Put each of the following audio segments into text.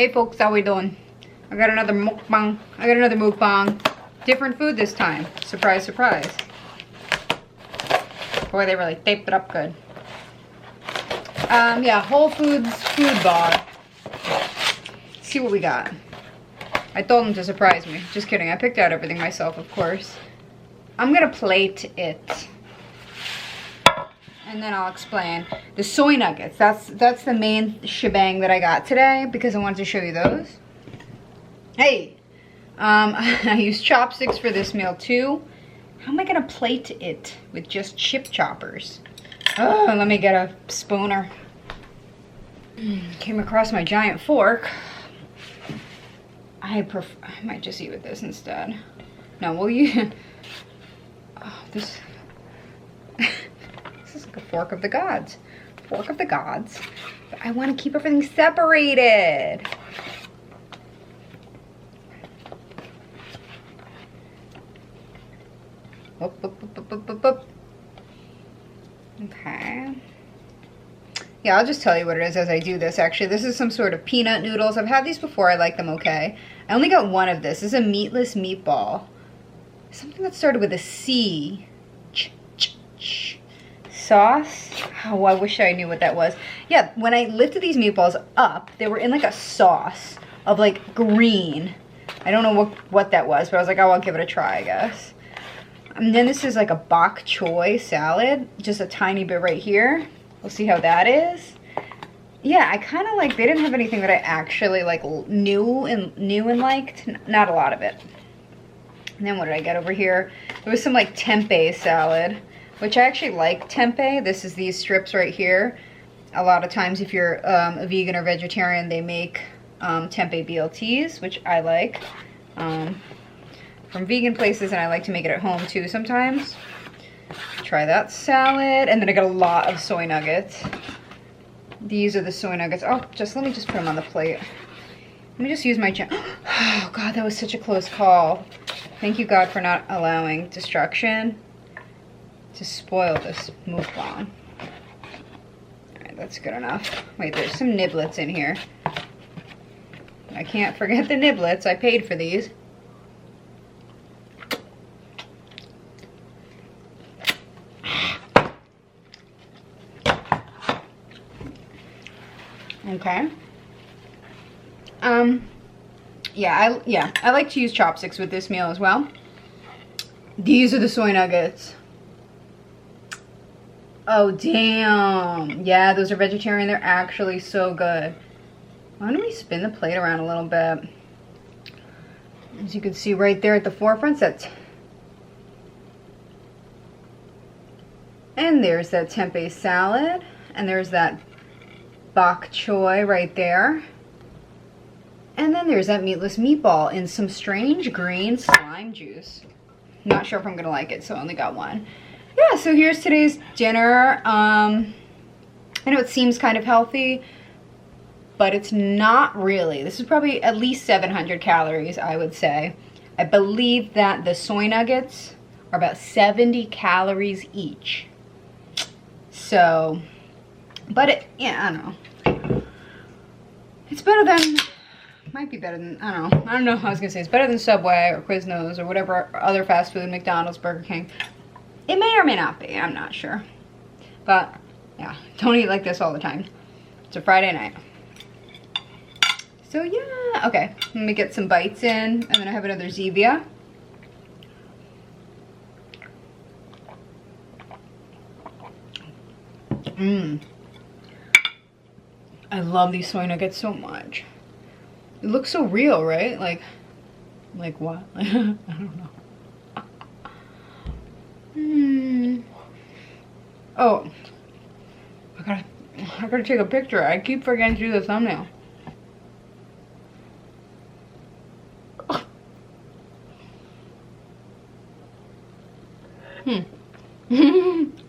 Hey folks, how we doing? I got another mukbang. Different food this time. Surprise, surprise. Boy, they really taped it up good. Yeah, Whole Foods food bar. Let's see what we got. I told them to surprise me. Just kidding. I picked out everything myself, of course. I'm gonna plate it. And then I'll explain. The soy nuggets, that's the main shebang that I got today because I wanted to show you those. Hey, I used chopsticks for this meal too. How am I gonna plate it with just chip choppers? Oh, let me get a spooner. Came across my giant fork. I might just eat with this instead. No, will you? Oh, this is like a fork of the gods. Fork of the gods. But I want to keep everything separated. Okay. Yeah, I'll just tell you what it is as I do this, actually. This is some sort of peanut noodles. I've had these before. I like them okay. I only got one of this. This is a meatless meatball. Something that started with a C. Sauce? Oh, I wish I knew what that was. Yeah, when I lifted these meatballs up, they were in like a sauce of like green. I don't know what that was, but I was like, oh, I'll give it a try, I guess. And then this is like a bok choy salad. Just a tiny bit right here. We'll see how that is. Yeah, I kind of like, they didn't have anything that I actually like knew and liked. Not a lot of it. And then what did I get over here? There was some like tempeh salad, which I actually like tempeh. This is these strips right here. A lot of times if you're a vegan or vegetarian, they make tempeh BLTs, which I like from vegan places, and I like to make it at home too sometimes. Try that salad, and then I got a lot of soy nuggets. These are the soy nuggets. Oh, let me just put them on the plate. Let me just use my oh God, that was such a close call. Thank you, God, for not allowing destruction to spoil this mukbang. Alright, that's good enough. Wait, there's some niblets in here. I can't forget the niblets. I paid for these. Okay. Yeah, I like to use chopsticks with this meal as well. These are the soy nuggets. Oh, damn. Yeah, those are vegetarian. They're actually so good. Why don't we spin the plate around a little bit? As you can see right there at the forefront, and there's that tempeh salad, and there's that bok choy right there. And then there's that meatless meatball in some strange green slime juice. Not sure if I'm gonna like it, so I only got one. Yeah, so here's today's dinner. I know it seems kind of healthy, but it's not really. This is probably at least 700 calories, I would say. I believe that the soy nuggets are about 70 calories each. So, but yeah, I don't know. It's better than, might be better than, I don't know how I was gonna say. It's better than Subway or Quiznos or whatever other fast food, McDonald's, Burger King. It may or may not be, I'm not sure. But yeah, don't eat like this all the time. It's a Friday night. So yeah, okay, let me get some bites in, and then I have another Zevia. I love these soy nuggets so much. It looks so real, right? Like what? I don't know. Oh, I gotta take a picture. I keep forgetting to do the thumbnail.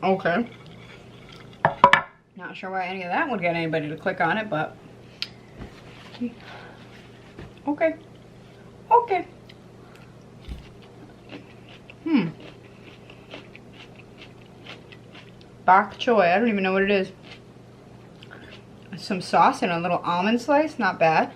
Okay. Not sure why any of that would get anybody to click on it, but okay. Okay. Bok choy. I don't even know what it is. Some sauce and a little almond slice. Not bad.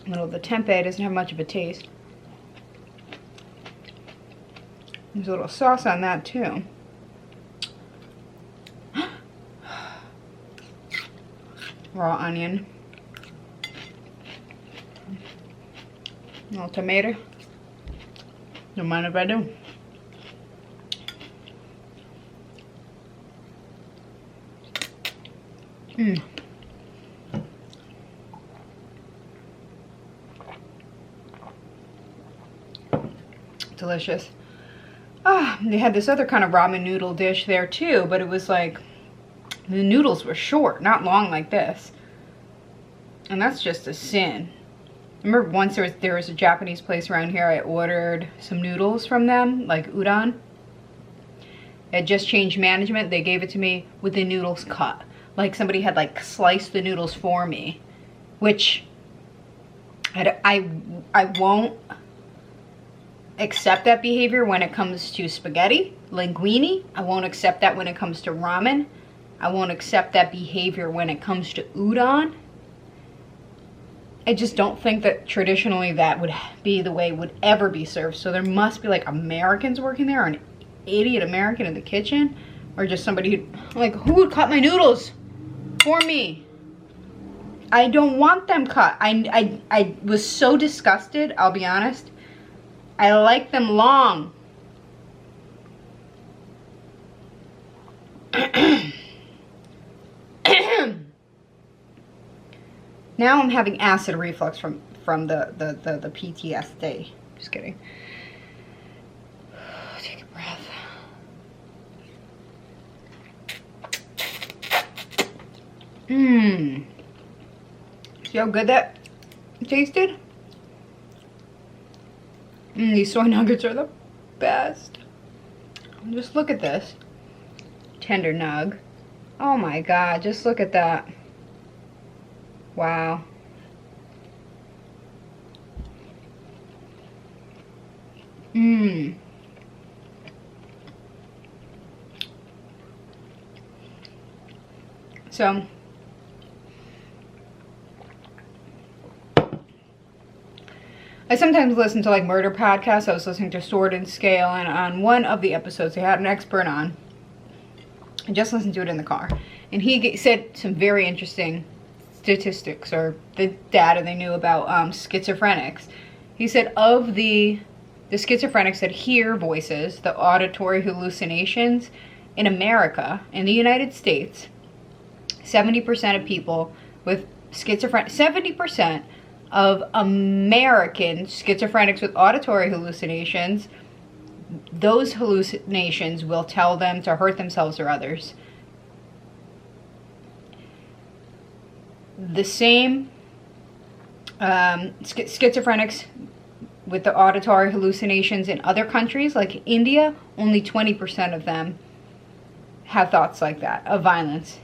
Little the tempeh doesn't have much of a taste. There's a little sauce on that too. Raw onion. A little tomato. Don't mind if I do. Mmm. Delicious. Ah, they had this other kind of ramen noodle dish there too, but it was like, the noodles were short, not long like this. And that's just a sin. I remember once there was a Japanese place around here, I ordered some noodles from them, like udon. It just changed management. They gave it to me with the noodles cut. Like somebody had like sliced the noodles for me, which I won't accept that behavior when it comes to spaghetti, linguine. I won't accept that when it comes to ramen. I won't accept that behavior when it comes to udon. I just don't think that traditionally that would be the way it would ever be served. So there must be like Americans working there, or an idiot American in the kitchen, or just somebody who, like, who would cut my noodles for me? I don't want them cut. I was so disgusted, I'll be honest. I like them long. Now I'm having acid reflux from the PTSD. Just kidding. Take a breath. Mmm. See how good that tasted? These soy nuggets are the best. Just look at this. Tender nug. Oh my god, just look at that. Wow. Mmm. So, I sometimes listen to like murder podcasts. I was listening to Sword and Scale, and on one of the episodes they had an expert on. I just listened to it in the car, and he said some very interesting statistics, or the data they knew about schizophrenics. He said of the schizophrenics that hear voices, the auditory hallucinations, in America, in the United States, 70% of people with schizophrenia, 70% of American schizophrenics with auditory hallucinations, those hallucinations will tell them to hurt themselves or others. The same schizophrenics with the auditory hallucinations in other countries, like India, only 20% of them have thoughts like that, of violence.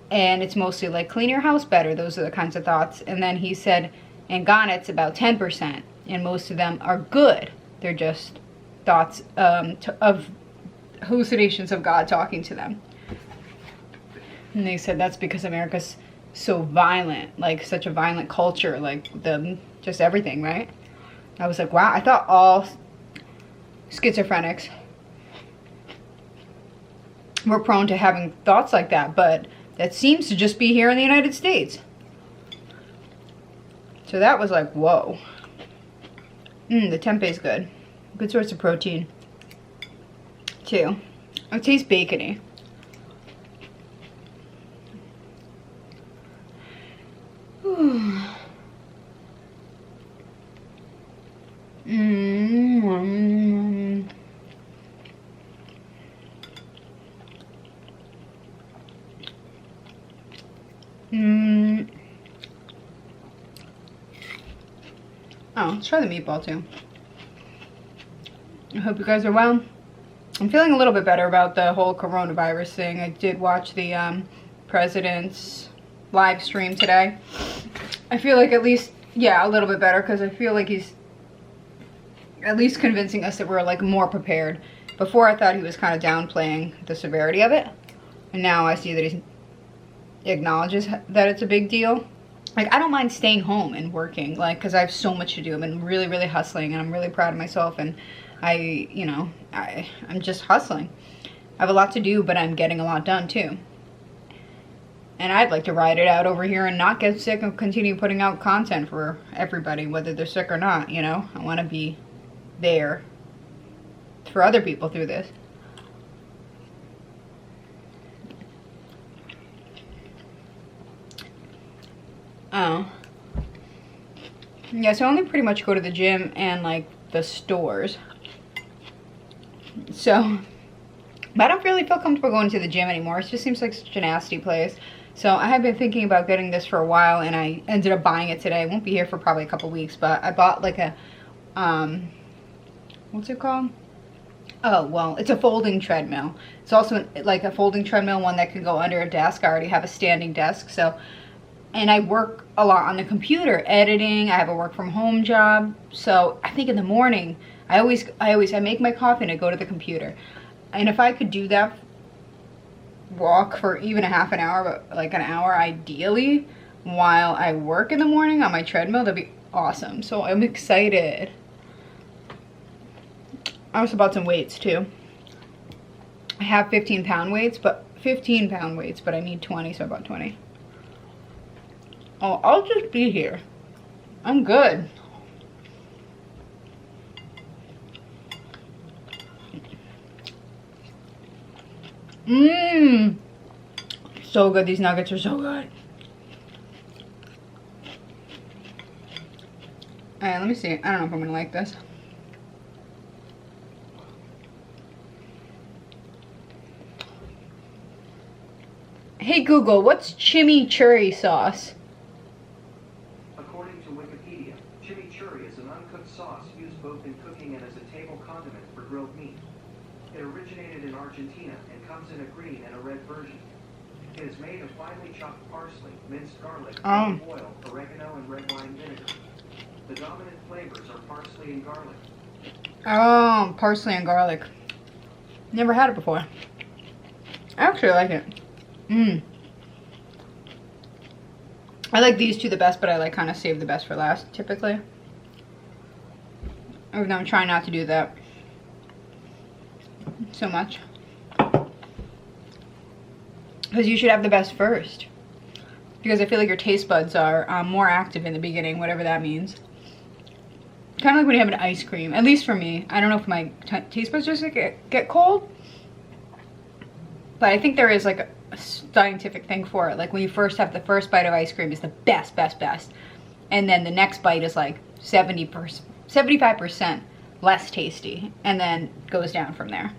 And it's mostly like, clean your house better. Those are the kinds of thoughts. And then he said, in Ghana, it's about 10%. And most of them are good. They're just thoughts of hallucinations of God talking to them. And they said that's because America's so violent, like such a violent culture, like just everything, right? I was like, wow, I thought all schizophrenics were prone to having thoughts like that, but that seems to just be here in the United States. So that was like, whoa. The tempeh's good. Good source of protein, too. It tastes bacony. Oh, let's try the meatball too. I hope you guys are well. I'm feeling a little bit better about the whole coronavirus thing. I did watch the president's live stream today. I feel like at least, yeah, a little bit better, because I feel like he's at least convincing us that we're like more prepared. Before I thought he was kind of downplaying the severity of it, and now I see that he acknowledges that it's a big deal. like, I don't mind staying home and working, like, because I have so much to do. I've been really, really hustling, and I'm really proud of myself, and I'm just hustling. I have a lot to do, but I'm getting a lot done, too. And I'd like to ride it out over here and not get sick and continue putting out content for everybody, whether they're sick or not, you know? I want to be there for other people through this. Oh. Yeah, so I only pretty much go to the gym and, like, the stores. So, but I don't really feel comfortable going to the gym anymore. It just seems like such a nasty place. So I have been thinking about getting this for a while, and I ended up buying it today. I won't be here for probably a couple weeks, but I bought like a, what's it called? Oh, well, it's a folding treadmill. It's also like a folding treadmill, one that can go under a desk. I already have a standing desk, so, and I work a lot on the computer, editing. I have a work from home job. So I think in the morning, I make my coffee and I go to the computer. And if I could do that, walk for even a half an hour, but like an hour ideally, while I work in the morning on my treadmill, that'd be awesome. So I'm excited. I also bought some weights too. I have 15-pound weights, but I need 20, so I bought 20. Oh, I'll just be here. I'm good. Mmm. So good. These nuggets are so good. Alright, let me see. I don't know if I'm gonna like this. Hey Google, what's chimichurri sauce? According to Wikipedia, chimichurri is an uncooked sauce used both in cooking and as a table condiment for grilled meat. It originated in Argentina and comes in a green and a red version. It is made of finely chopped parsley, minced garlic, olive oil, oregano, and red wine vinegar. The dominant flavors are parsley and garlic. Oh, parsley and garlic. Never had it before. I actually like it. Mmm. I like these two the best, but I like kind of save the best for last, typically. Even though I'm trying not to do that so much. Because you should have the best first. Because I feel like your taste buds are more active in the beginning, whatever that means. Kind of like when you have an ice cream, at least for me. I don't know if my taste buds just get cold. But I think there is like a scientific thing for it. Like when you first have the first bite of ice cream is the best. And then the next bite is like 75% less tasty. And then goes down from there.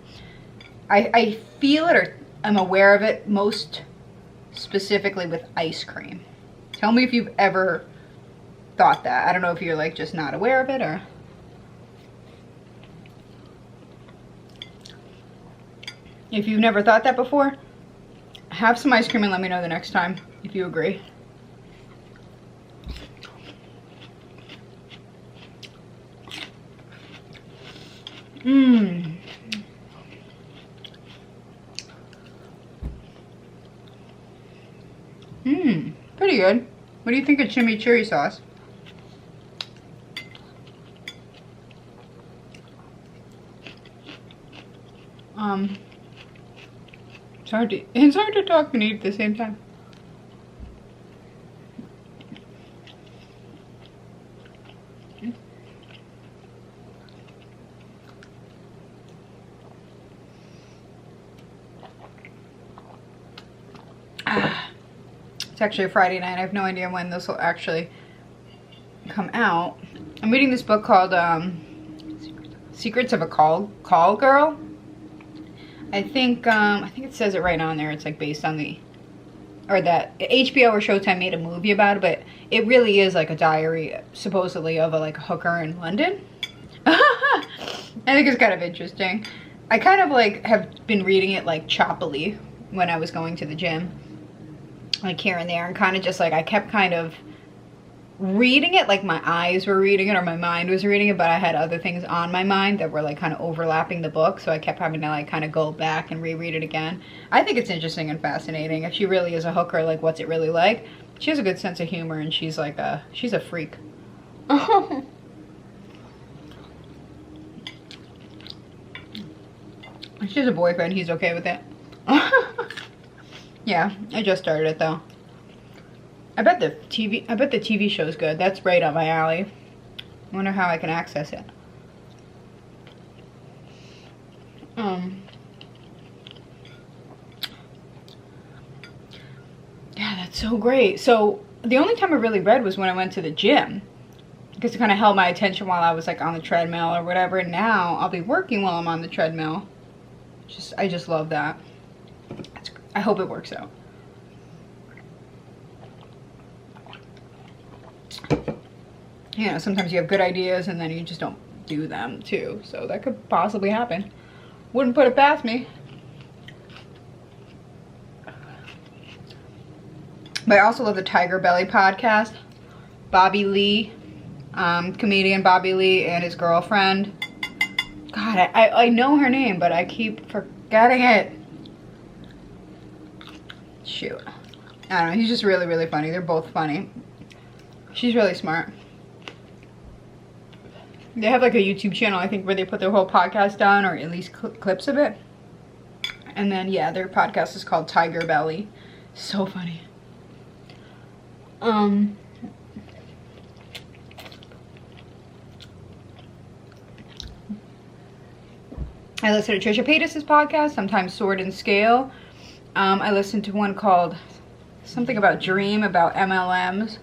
I feel it, or I'm aware of it most specifically with ice cream. Tell me if you've ever thought that. I don't know if you're like just not aware of it or... If you've never thought that before, have some ice cream and let me know the next time if you agree. Mmm. Mmm. Pretty good. What do you think of chimichurri sauce? It's hard to talk and eat at the same time. It's actually a Friday night. I have no idea when this will actually come out. I'm reading this book called Secrets of a Call Girl. I think it says it right on there. It's like based on that HBO or Showtime made a movie about it, but it really is like a diary, supposedly, of a hooker in London. I think it's kind of interesting. I kind of like have been reading it like choppily when I was going to the gym, like here and there, and kind of just like I kept kind of reading it, like my eyes were reading it or my mind was reading it, but I had other things on my mind that were like kind of overlapping the book, so I kept having to like kind of go back and reread it again. I think it's interesting and fascinating. If she really is a hooker, like what's it really like? She has a good sense of humor, and she's like she's a freak. She has a boyfriend, he's okay with it. Yeah, I just started it though. I bet the TV show's good. That's right up my alley. I wonder how I can access it. Yeah, that's so great. So the only time I really read was when I went to the gym, because it kind of held my attention while I was like on the treadmill or whatever. And now I'll be working while I'm on the treadmill. I just love that. I hope it works out. You know, sometimes you have good ideas and then you just don't do them too. So that could possibly happen. Wouldn't put it past me. But I also love the Tiger Belly podcast. Bobby Lee, comedian Bobby Lee and his girlfriend. God, I know her name, but I keep forgetting it. Shoot. I don't know, he's just really, really funny. They're both funny. She's really smart. They have like a YouTube channel, I think, where they put their whole podcast down, or at least clips of it. And then, yeah, their podcast is called Tiger Belly. So funny. I listen to Trisha Paytas' podcast, sometimes Sword and Scale. I listened to one called something about Dream, about MLMs.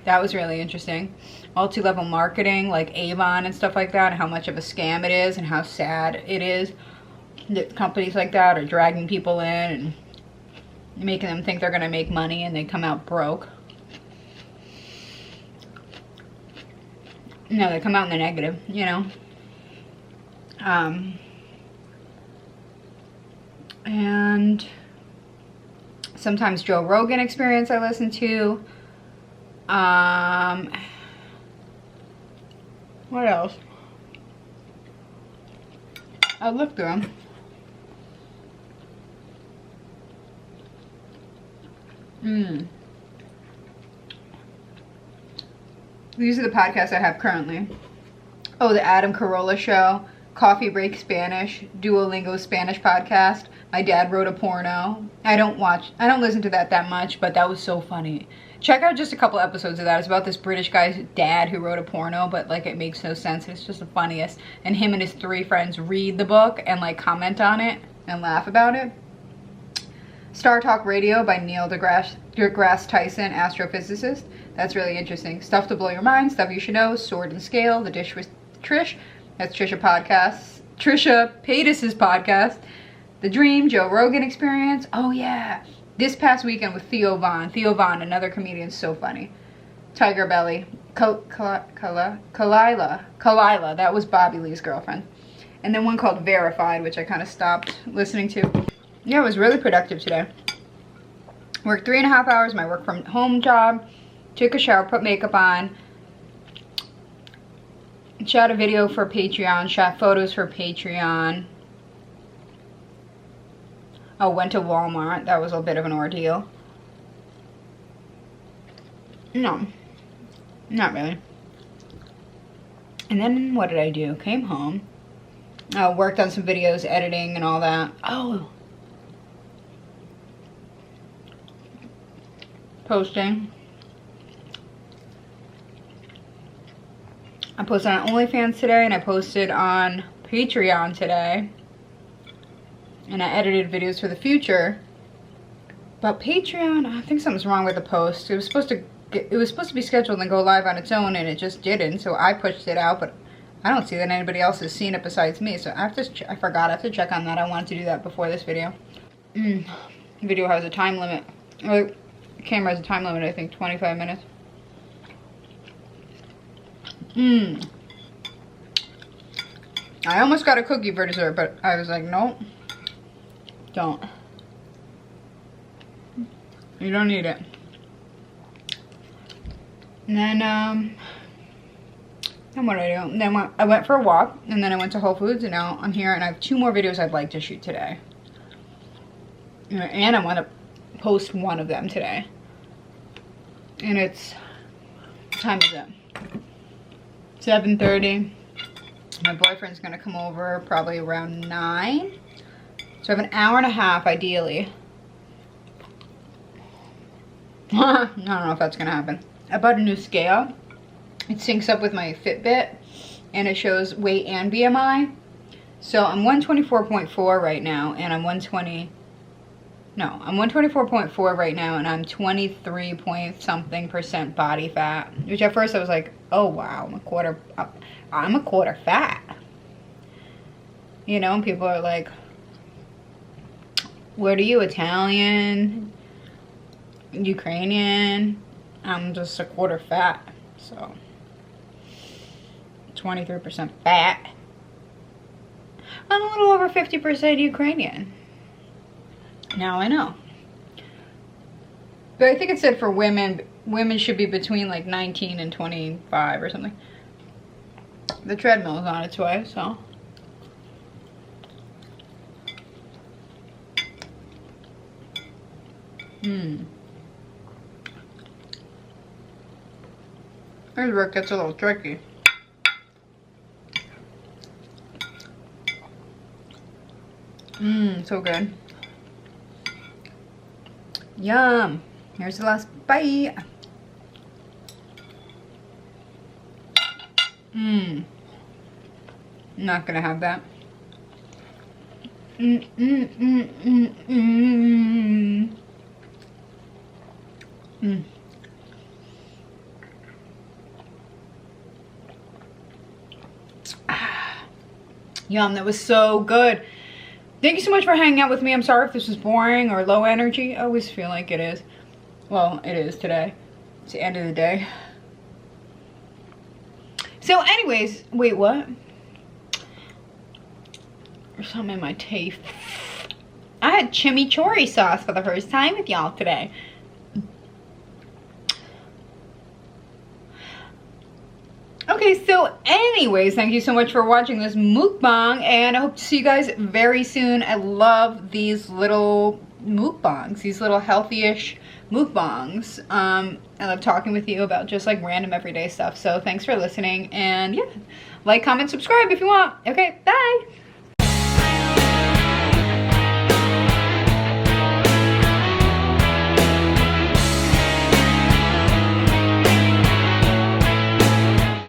That was really interesting. Multi-level marketing, like Avon and stuff like that, and how much of a scam it is and how sad it is that companies like that are dragging people in and making them think they're going to make money and they come out broke. No, they come out in the negative, you know. And sometimes Joe Rogan Experience I listen to. What else? I'll look through them. These are the podcasts I have currently. Oh, the Adam Carolla Show, Coffee Break Spanish, Duolingo Spanish podcast. My dad wrote a porno. I don't listen to that much, but that was so funny. Check out just a couple episodes of that. It's about this British guy's dad who wrote a porno, but like it makes no sense. It's just the funniest. And him and his 3 friends read the book and like comment on it and laugh about it. Star Talk Radio by Neil deGrasse Tyson, astrophysicist. That's really interesting. Stuff to Blow Your Mind, Stuff You Should Know, Sword and Scale, The Dish with Trish. That's Trisha Paytas' podcast. The Dream, Joe Rogan Experience. Oh yeah. This past weekend with Theo Von. Theo Von, another comedian, so funny. Tiger Belly. Kalila. That was Bobby Lee's girlfriend. And then one called Verified, which I kind of stopped listening to. Yeah, it was really productive today. Worked 3.5 hours, my work from home job. Took a shower, put makeup on. Shot a video for Patreon. Shot photos for Patreon. Oh, went to Walmart. That was a bit of an ordeal. No. Not really. And then what did I do? Came home. Worked on some videos, editing and all that. Oh. Posting. I posted on OnlyFans today and I posted on Patreon today. And I edited videos for the future. But Patreon, I think something's wrong with the post. It was supposed to be scheduled and go live on its own, and it just didn't. So I pushed it out, but I don't see that anybody else has seen it besides me. So I forgot. I have to check on that. I wanted to do that before this video. The video has a time limit. Or the camera has a time limit, I think, 25 minutes. I almost got a cookie for dessert, but I was like, nope. Don't. You don't need it. And then, and what did I do? And then I went for a walk, and then I went to Whole Foods, and now I'm here, and I have 2 more videos I'd like to shoot today. And I want to post one of them today. And it's, what time is it? 7:30. My boyfriend's gonna come over probably around 9. So I have an hour and a half, ideally. I don't know if that's gonna happen. I bought a new scale. It syncs up with my Fitbit, and it shows weight and BMI. So I'm 124.4 right now, and I'm 124.4 right now, and I'm 23 point something % body fat. Which at first I was like, oh wow, I'm a quarter fat. You know, and people are like, what are you, Italian? Ukrainian? I'm just a quarter fat, so 23% fat. I'm a little over 50% Ukrainian. Now I know. But I think it said for women should be between like 19 and 25 or something. The treadmill is on its way, so. Here's where it gets a little tricky. So good. Yum. Here's the last bite. Not gonna have that. Yum, that was so good. Thank you so much for hanging out with me. I'm sorry if this was boring or low energy. I always feel like it is. Well, it is today. It's the end of the day. So anyways, wait, what? There's something in my teeth. I had chimichurri sauce for the first time with y'all today. Okay, so anyways, thank you so much for watching this mukbang, and I hope to see you guys very soon. I love these little mukbangs, these little healthy-ish mukbangs. I love talking with you about just like random everyday stuff. So thanks for listening, and yeah, like, comment, subscribe if you want. Okay, bye.